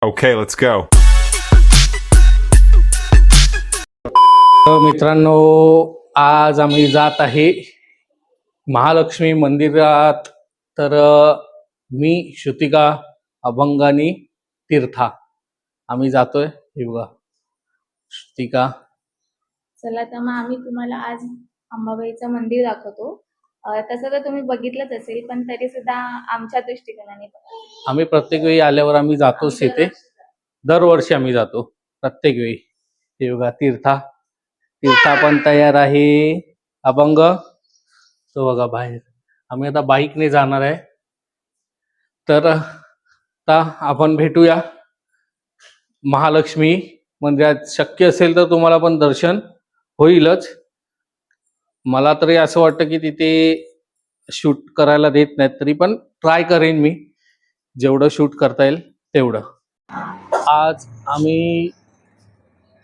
Okay, let's go. तर मित्रांनो, आज आम्ही जात आहे महालक्ष्मी मंदिरात. तर मी, श्रुतिका, अभंग आणि तीर्था आम्ही जातोय. हे बघा श्रुतिका. चला तर मग आम्ही तुम्हाला आज अंबाबाईचं मंदिर दाखवतो. तसं तर तुम्ही बघितलंच असेल, पण तरी सुद्धा आमच्या दृष्टिकोनाने बघा. आम्ही प्रत्येक वेळी आल्यावर आम्ही जातोच इथे. दरवर्षी आम्ही जातो प्रत्येक वेळी. हे बघा तीर्था पण तयार आहे. अभंग तो बघा बाहेर. आम्ही आता बाईकने जाणार आहे. तर आता आपण भेटूया महालक्ष्मी मंदिरात. शक्य असेल तर तुम्हाला पण दर्शन होईलच. मला तरी असं वाटतं की तिथे शूट करायला देत नाहीत, तरी पण ट्राय करेन मी जेवढं शूट करता येईल तेवढं. आज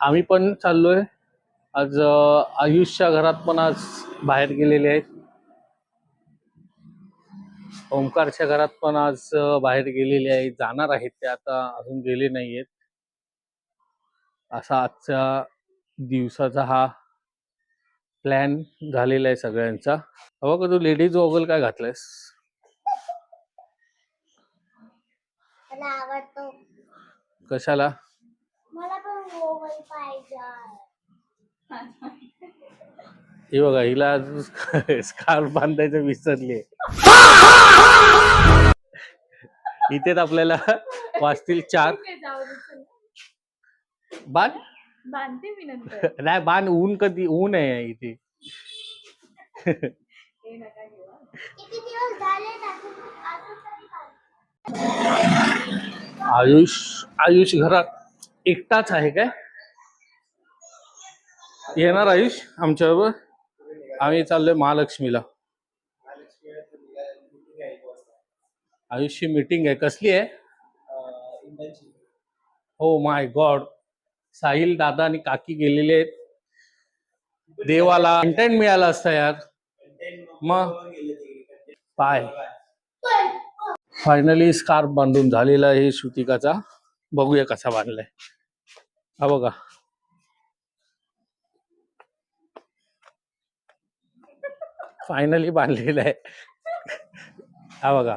आम्ही पण चाललोय. आज आयुषच्या घरात पण आज बाहेर गेलेले आहेत. ओंकारच्या घरात पण आज बाहेर गेलेले आहेत. जाणार आहेत ते, आता अजून गेले नाहीयेत. असा आजच्या दिवसाचा हा प्लॅन झालेला आहे सगळ्यांचा. हवं का तू लेडीज वॉगल काय घातलंयस? मला आवडतो. कशाला? मला पण मोबाईल पाहिजे. हे बघा, हिला आज स्कार्फ बांधायचं विसरली. इथेच आपल्याला वाजतील 4. बाण बांधते मी नंतर. नाही, बाण ऊन कधी ऊन आहे इथे. हे नका घेऊ. किती दिवस झाले अजून तरी आयुष घरात एकटाच आहे काय? येणार आयुष आमच्याबरोबर? आम्ही चाललोय महालक्ष्मीला. आयुषची मीटिंग आहे. कसली आहे? हो माय गॉड. साहिल दादा आणि काकी गेलेले आहेत देवाला. कंटेंट मिळाला असता यार. मग पाय फायनली स्कार्फ बांधून झालेला आहे श्रुतिकाचा. बघूया कसा बांधलाय. हा बघा, फायनली बांधलेला आहे. हा बघा,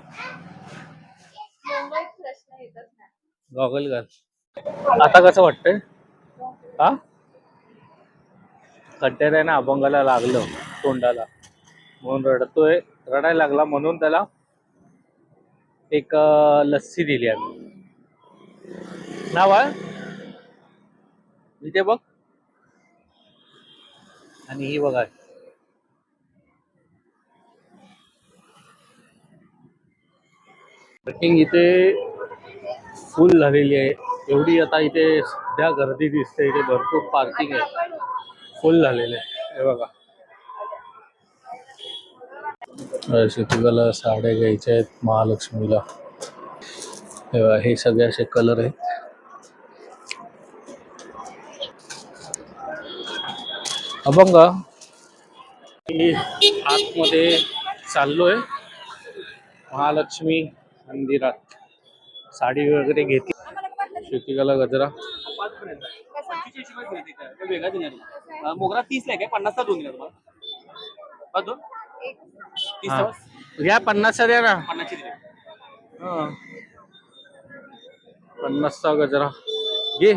मुंबईत प्रश्न येतच नाही. गॉगल घाल. आता कसं वाटतंय? हा कट्ट्यात आहे ना, अभंगाला लागलं तोंडाला म्हणून रडतोय. रडायला लागला म्हणून त्याला एक लस्सी दिली आम्ही. नाव आहे इथे बघ. आणि ही बघा, ट्रेकिंग इथे फुल झालेली आहे. एवढी आता इथे सध्या गर्दी दिसते. इथे भरपूर पार्किंग आहे. फुल झालेले आहे. हे बघा, शेतीला साड्या घ्यायच्या आहेत महालक्ष्मीला. हे बघा, हे सगळे असे कलर आहेत. अभंग मी आतमध्ये चाललोय महालक्ष्मी मंदिरात. साडी वगैरे घेतली. शेतीला गजरा मोगरा 30 ला आहे काय? 50 दोन दिला तुम्हाला? दोन 30 घ्या. 50 द्या ना. 50 दिले. 50 गजरा घे.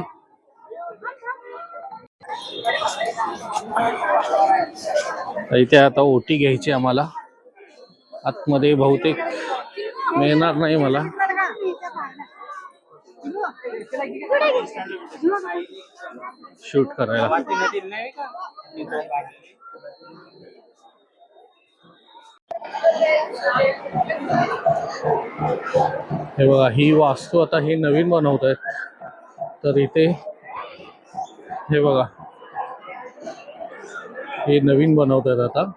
इथे आता ओटी घ्यायची आम्हाला. आतमध्ये बहुतेक मिळणार नाही मला. शूट करायला. हे बघा, ही वास्तू आता हे नवीन बनवत आहेत. तर इथे हे बघा, हे नवीन बनवत आहेत आता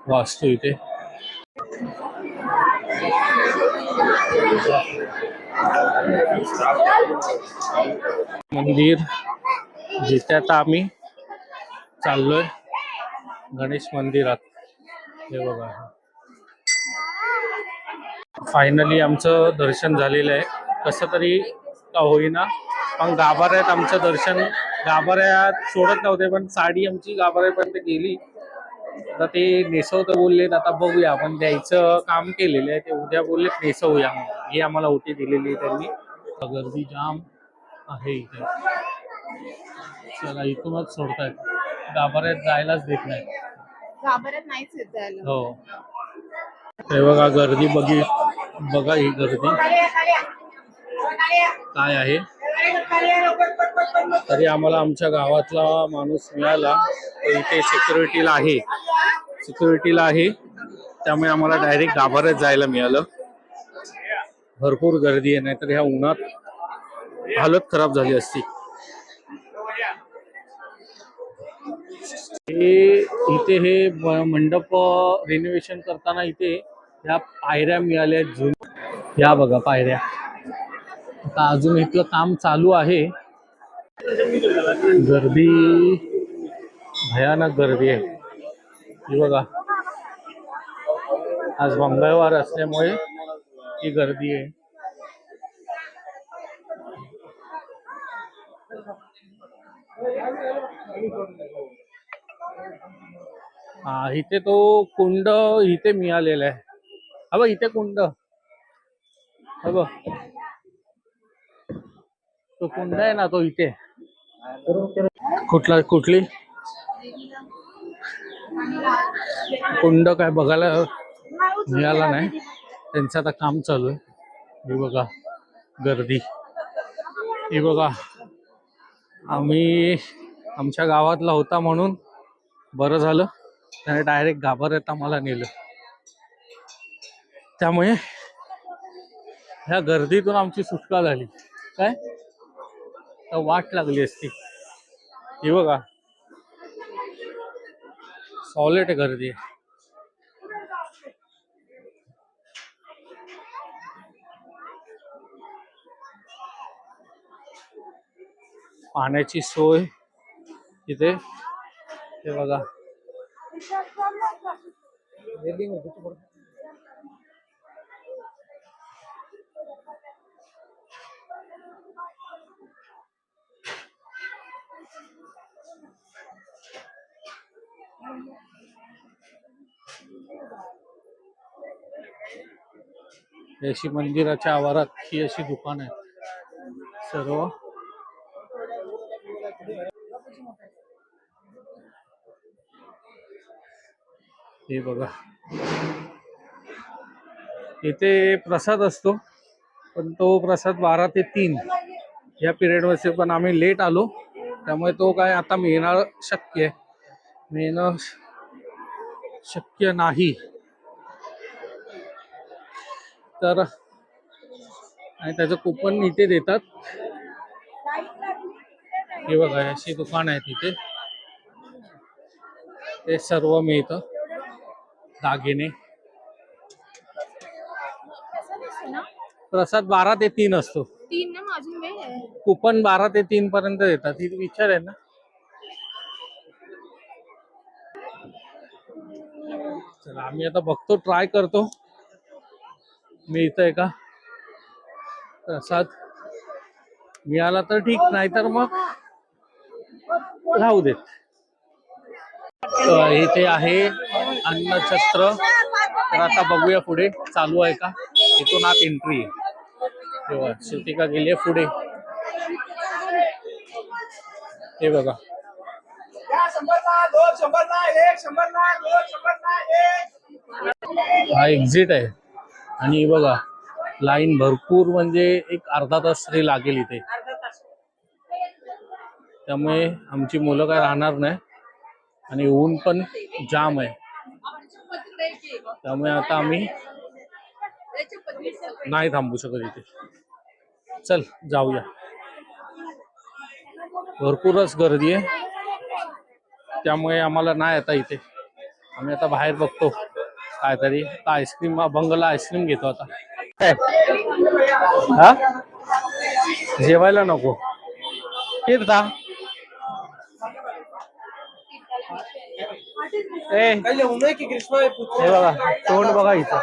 वास्तू इथे. मंदिर जिथे आता आम्ही चाललोय गणेश मंदिरात. हे बघा, फायनली आमचं दर्शन झालेलं आहे. कसं तरी का होईना, पण गाभाऱ्यात आमचं दर्शन, गाभाऱ्यात सोडत नव्हते पण साडी आमची गाभाऱ्यापर्यंत गेली. आता ते नेसवतं बोललेत, आता बघूया. आपण द्यायचं काम केलेलं आहे, ते उद्या बोलले नेसवूया म्हणून. ही आम्हाला ओटी दिलेली आहे त्यांनी. गर्दी जाम आहे इथे. चला इथूनच सोडतायत, गाभाऱ्यात जायलाच देत नाही. गाभाऱ्यात नाहीच येत जायला. हो, हे बघा गर्दी बघा ही गर्दी काय आहे. तरी आम्हाला आमच्या गावातला माणूस मिळाला, तो इथे सिक्युरिटीला आहे, त्यामुळे आम्हाला डायरेक्ट गाभाऱ्यात जायला मिळालं. भरपूर गर्दी आहे, नाहीतर ह्या उन्हात हालत खराब झाली असती. इथे हे मंडप रिनोव्हेशन करताना इथे ह्या पायऱ्या मिळाल्या जुन्या. या बघा पायऱ्या, आता अजून इथलं काम चालू आहे. गर्दी, भयानक गर्दी आहे. ही बघा, आज मंगळवार असल्यामुळे ही गर्दी आहे. हा, इथे तो कुंड इथे मिळालेला आहे. हा बघ इथे कुंड, हा बघ तो कुंड आहे ना, तो इथे. कुठली कुंड काय बघायला मिळाला नाही, त्यांचं आता काम चालू आहे. हे बघा गर्दी, हे बघा. आम्ही आमच्या गावातला होता म्हणून बरं झालं, त्याने डायरेक्ट गाभाऱ्यात आम्हाला नेलं. त्यामुळे ह्या गर्दीतून आमची सुटका झाली. काय तर वाट लागली असती. ही बघा सॉलिड गर्दी आहे. पाण्याची सोय इथे, हे बघा. अशी मंदिराच्या आवारात ही अशी दुकान आहे सर्व. हे बघा इथे प्रसाद असतो, पण तो प्रसाद 12 ते 3 या पिरियड मध्ये, पण आम्ही लेट आलो त्यामुळे तो काय आता मिळणं शक्य नाही. तर आणि त्याचं कुपन इथे देतात. हे बघा अशी दुकान आहे तिथे, ते सर्व मिळतं, दागिने. प्रसाद 12 ते 3 असतो, 3 ना, अजून वेळ आहे. कुपन 12 ते 3 पर्यंत देतात. ही विचार आहे ना. चला आम्ही आता बघतो, ट्राय करतो मिळतंय का. प्रसाद मिळाला तर ठीक, नाही तर मग राहू देत. इथे आहे अन्नछत्र. तर आता बघूया पुढे चालू आहे का. इथून आत एंट्री आहे. तेव्हा श्रुतिका गेली आहे पुढे. हे बघा हा एक्झिट आहे. आणि हे बघा लाईन भरपूर, म्हणजे एक अर्धा तास तरी लागेल इथे. त्यामुळे आमची मुलं काय राहणार नाही, आणि ऊन पण जाम आहे. त्यामुळे आता आम्ही नाही थांबू शकत इथे. चल जाऊया. भरपूरच गर्दी आहे, त्यामुळे आम्हाला नाही आता इथे. आम्ही आता बाहेर बघतो काहीतरी. आईस्क्रीम, अभंगला आईस्क्रीम घेतो आता. हा जेवायला नको तीर्था. हे बघा तोंड बघा इथं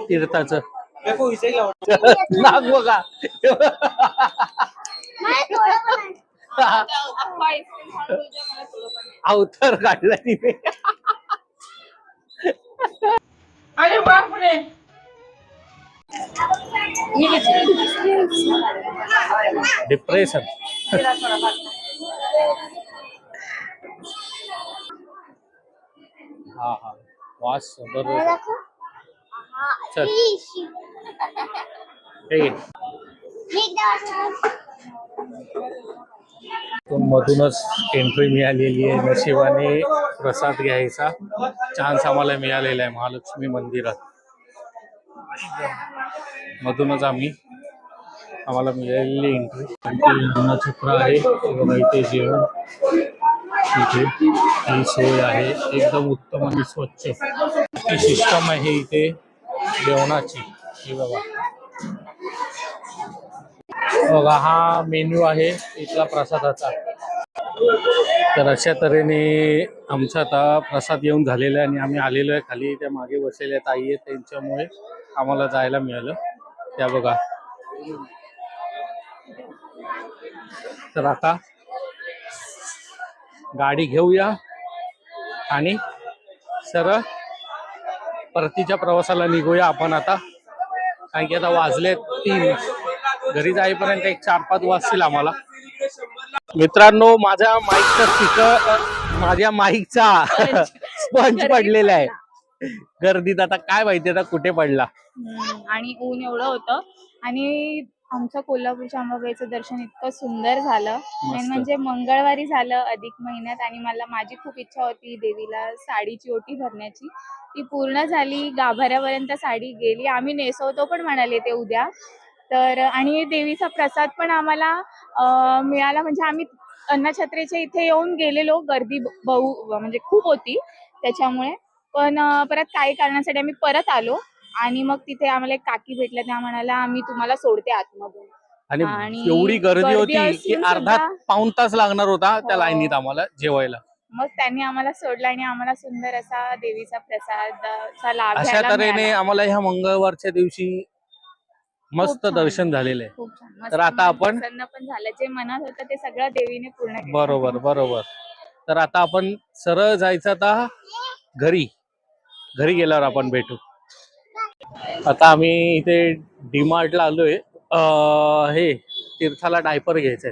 तीर्थाचं. नाक बघा. मला थोडं पण नाही. अवतार काढला तिने. डिप्रेशन. हा हा वास मला बरोबर. दाखव. हा, चल. शी. हे घे. मी एकदा वाचलं. मधूनच एंट्री मिळालेली आहे. नशिबाने प्रसाद घ्यायचा चान्स आम्हाला मिळालेला आहे महालक्ष्मी मंदिरात. मधूनच आम्हाला मिळालेली एंट्री. जुना छत्र आहे. बघा इथे जेवण, इथे ही सोय आहे एकदम उत्तम आणि स्वच्छ. ही सिस्टम आहे इथे जेवणाची. ही बघा बघा हा मेन्यू आहे इथला प्रसादाचा. तर अशा तऱ्हेने आमचा आता प्रसाद येऊन झालेला आहे आणि आम्ही आलेलो आहे खाली. त्या मागे बसलेल्या ताई आहेत त्यांच्यामुळे आम्हाला जायला मिळालं. त्या बघा. तर आता गाडी घेऊया आणि सरळ परतीच्या प्रवासाला निघूया आपण आता. कारण की आता वाजले 3. घरी जाईपर्यंत एक 4-5 वाजतील आम्हाला. मित्रांनो माझ्या माईकचा स्पंज पडलेला आहे गर्दीत. आता काय माहिती आता कुठे पडला. आणि ऊन एवढं होतं आणि आमचं कोल्हापूरच्या अंबाबाईचं दर्शन इतकं सुंदर झालं. मेन म्हणजे मंगळवारी झालं अधिक महिन्यात आणि माझी खूप इच्छा होती देवीला साडीची ओटी भरण्याची. ती पूर्ण झाली. गाभाऱ्यापर्यंत साडी गेली. आम्ही नेसवतो पण म्हणाले ते उद्या. तर आणि देवीचा प्रसाद पण आम्हाला मिळाला. म्हणजे आम्ही अन्नछत्रेच्या इथे येऊन गेलेलो. गर्दी म्हणजे खूप होती त्याच्यामुळे. पण परत काही कारणासाठी आम्ही परत आलो आणि मग तिथे आम्हाला एक काकी भेटल्या. त्या म्हणाला मी तुम्हाला सोडते आतमधून. आणि एवढी गर्दी होती की अर्धा पाऊण तास लागणार होता त्या लाईनीत आम्हाला जेवायला. मग त्यांनी आम्हाला सोडलं आणि आम्हाला सुंदर असा देवीचा प्रसादाचा लाभ अशा घ्यायला तऱ्हेने मिळाला. आम्हाला ह्या मंगळवारच्या दिवशी मस्त छान. दर्शन झालेलं आहे. खूप छान. मस्त तर आता मन आपण प्रसन्न पण झालं. जे मनात होतं ते सगळं देवीने पूर्ण केलं. बरोबर. तर आता आपण सरळ जायचं आता घरी गेल्यावर आपण भेटू. आता आम्ही इथे डीमार्टला आलोय. हे तीर्थाला डायपर घ्यायचंय.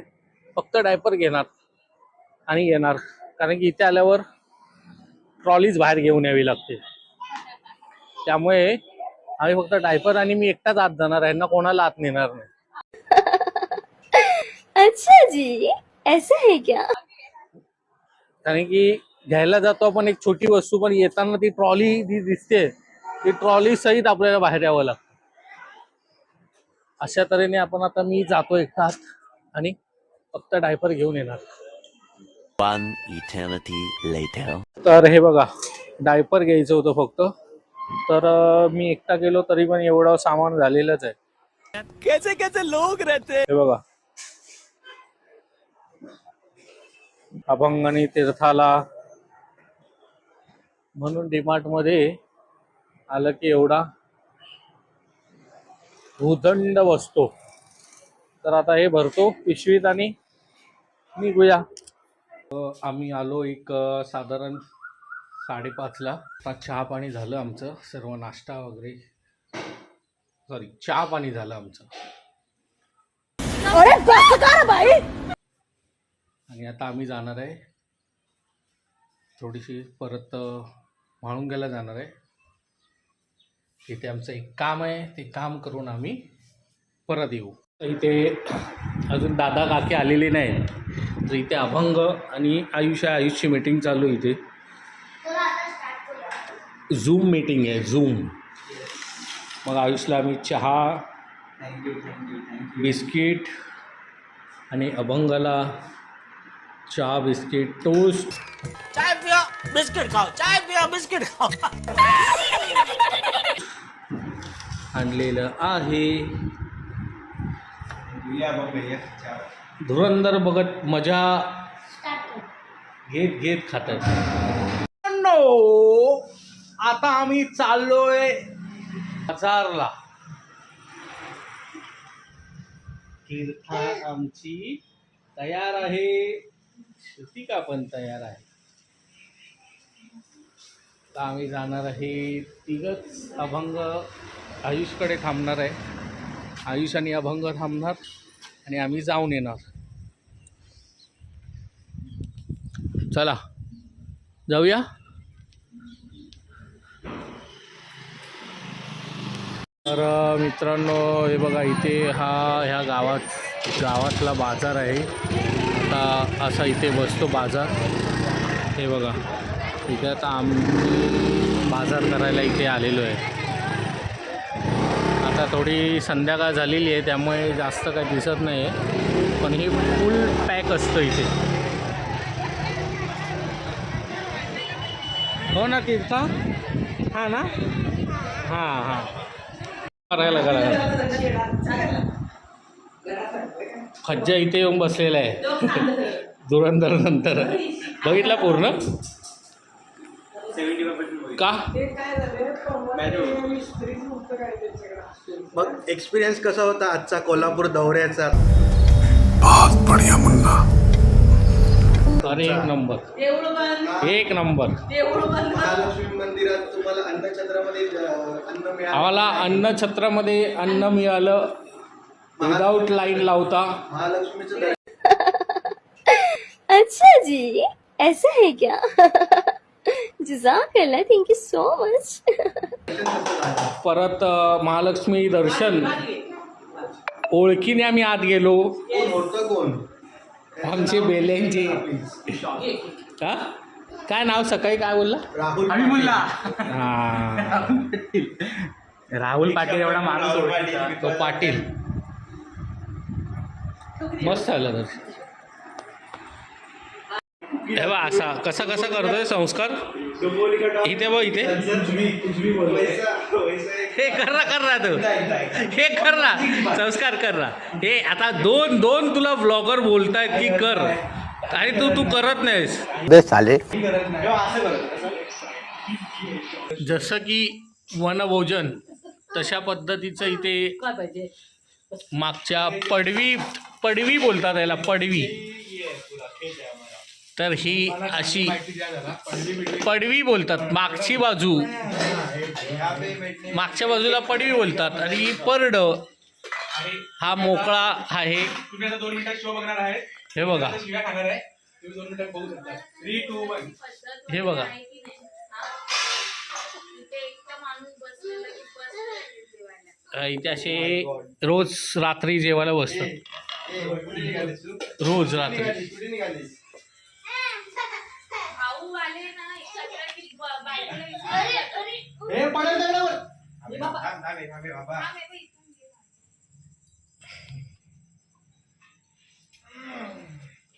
फक्त डायपर घेणार आणि येणार. कारण की इथे आल्यावर ट्रॉलीज बाहेर घेऊन यावी लागते. त्यामुळे आम्ही फक्त डायपर आणि मी एकटाच आत जाणार आहे ना, कोणाला आत नेणार नाही. अच्छा जी, ऐसा है क्या? कारण की घ्यायला जातो आपण एक छोटी वस्तू, पण येताना ती ट्रॉली जी दिसते ती ट्रॉली सहित आपल्याला बाहेर यावं लागतं. अशा तऱ्हेने आता मी जातो एकटाच आणि फक्त डायपर घेऊन येणार. One eternity later. तर हे बघा डायपर घ्यायचं होतं फक्त. तर मी एकटा गेलो तरी पण एवढं सामान झालेलंच आहे. कैसे लोग रहते. हे बघा अभंग आणि तीर्थाला म्हणून डीमार्ट मध्ये आलं की एवढा भूदंड बसतो. तर आता हे भरतो पिशवीत आणि निघूया. आम्ही आलो एक साधारण 5:30ला. आता चहा पाणी झालं आमचं सर्व. नाश्ता वगैरे चहा पाणी झालं आमचं. आणि आता आम्ही जाणार आहे थोडीशी परत म्हाळुंग्याला जाणार आहे. इथे आमचं एक काम आहे. ते काम करून आम्ही परत येऊ. इथे अजून दादा काकी आलेले नाहीत. तर इथे अभंग आणि आयुषची मीटिंग चालू आहे. इथे झूम मीटिंग आहे. झूम. मग आयुषला आम्ही चहा, बिस्किट आणि अभंगाला चहा, बिस्किट, टोस्ट. चाय पिया बिस्किट खाओ, चाय पिया बिस्किट खाओ. आणलेलं आहे. धुरंधर बघत मजा घेत खातात. आता आम्ही चाललोय बाजारला. तीर्था आमची तयार आहे, श्रुतिका पण तयार आहे. तर आम्ही जाणार आहे तिघच. अभंग आयुषकडे थांबणार आहे. आयुष आणि अभंग थांबणार आणि आम्ही जाऊन येणार. चला जाऊया. तर मित्रांनो हे बघा, इथे ह्या गावातला बाजार आहे. आता असा इथे बसतो बाजार. हे बघा, इथे आता आम्ही बाजार करायला इथे आलेलो आहे. आता थोडी संध्याकाळ झालेली आहे त्यामुळे जास्त काही दिसत नाही आहे, पण हे फुल पॅक असतं इथे. हो ना तीर्था? हां ना, हां. करायला खज्जा इथे येऊन बसलेला आहे. धुरंधर नंतर बघितला पूर्ण का? मग एक्सपिरियन्स कसा होता आजचा कोल्हापूर दौऱ्याचा? बहुत बढ़िया मुन्ना. अरे एक नंबर. महालक्ष्मी मंदिरात तुम्हाला अन्नछत्रामध्ये अन्न मिळालं? आम्हाला अन्नछत्रामध्ये अन्न मिळालं विदाउट लाईन लावता. महालक्ष्मीचं अच्छा जी, ऐसा है क्या? जज़ाकल्लाह, थैंक यू सो मच. परत महालक्ष्मी दर्शन ओळखीने आम्ही आत गेलो. कोण होतं? कोण? आमचे बेल्यांचे. हा काय नाव सकाळी काय बोलला? राहुल हां, राहुल पाटील एवढा माणूस तो पाटील. मस्त झालं दर्शन. हे बा असा कसा करतोय संस्कार. इथे बघ, इथे हे कर ना तू, हे कर ना संस्कार कर ना. हे आता दोन तुला ब्लॉगर बोलतायत की कर, आणि तू करत नाहीस. जसं की वनभोजन तशा पद्धतीचं इथे मागच्या पडवी बोलतात याला, पडवी. तर ही अशी पडवी बोलतात. मागच्या बाजूला पडवी बोलतात. आणि ही परड हा मोकळा आहे. हे बघा, हे बघा, इथे असे रोज रात्री जेवायला बसतात. रोज रात्री.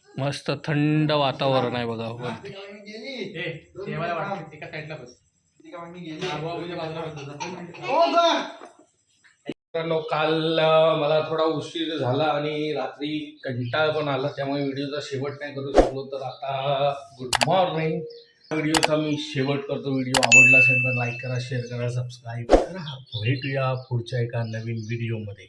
मस्त थंड वातावरण आहे बघा वरती. काल मला थोडा उशीर झाला आणि रात्री कंटाळ पण आला, त्यामुळे व्हिडिओचा शेवट नाही करू शकलो. तर आता गुड मॉर्निंग. व्हिडिओचा मी शेवट करतो. व्हिडिओ आवडला असेल तर लाईक करा, शेअर करा, सबस्क्राईब करा. भेटूया पुढच्या एका नवीन व्हिडिओमध्ये.